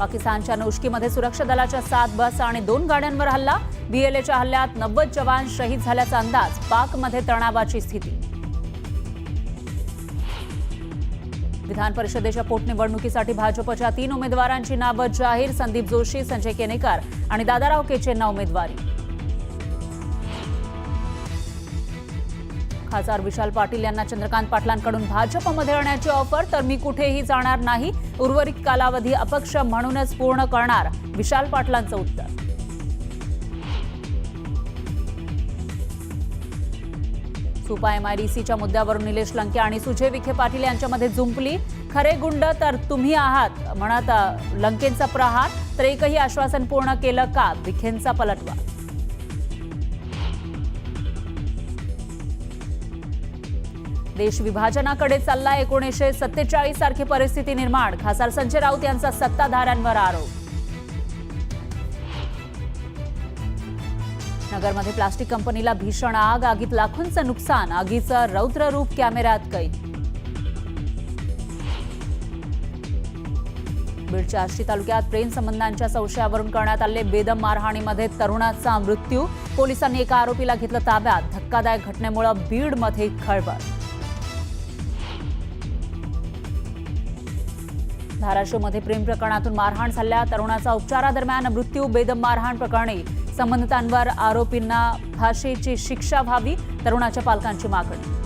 पाकिस्तानच्या नौशकीमध्ये सुरक्षा दलाच्या 7 बस आणि 2 गाड्यांवर हल्ला। बीएलएच्या हल्ल्यात 90 जवान शहीद झाल्याचा अंदाज। पाकमध्ये तणावाची स्थिती। विधान परिषदेच्या पोटनिवडणुकीसाठी भाजपच्या 3 उमेदवारांची नावं जाहीर। संदीप जोशी, संजय केनेकर आणि दादाराव केचेंना उमेदवारी। खासदार विशाल पाटील यांना चंद्रकांत पाटलांकडून भाजपमध्ये येण्याची ऑफर। तर मी कुठेही जाणार नाही, उर्वरित कालावधी अपक्ष म्हणूनच पूर्ण करणार, विशाल पाटलांचं उत्तर। सुपा एमआयडीसीच्या मुद्द्यावरून निलेश लंके आणि सुजय विखे पाटील यांच्यामध्ये जुंपली। खरे गुंड तर तुम्ही आहात म्हणत लंकेंचा प्रहार। तर एकही आश्वासन पूर्ण केलं का, विखेंचा पलटवार। देश विभाजनाकडे चालला। 1947 सारखी परिस्थिती निर्माण। खासदार संजय राऊत यांचा सत्ताधाऱ्यांवर आरोप। नगरमध्ये प्लास्टिक कंपनीला भीषण आग। आगीत लाखोंचं नुकसान। आगीचं रौद्र रूप कॅमेऱ्यात कैद। बीडच्या आष्टी तालुक्यात प्रेम संबंधांच्या संशयावरून करण्यात आलेल्या बेदम मारहाणीमध्ये तरुणाचा मृत्यू। पोलिसांनी एका आरोपीला घेतलं ताब्यात। धक्कादायक घटनेमुळे बीडमध्ये खळबळ। धाराशिवमध्ये प्रेम प्रकरणातून मारहाण झाल्या। तरुणाचा उपचारादरम्यान मृत्यू। बेदम मारहाण प्रकरणी संबंधितांवर आरोपींना फाशीची शिक्षा व्हावी, तरुणाच्या पालकांची मागणी।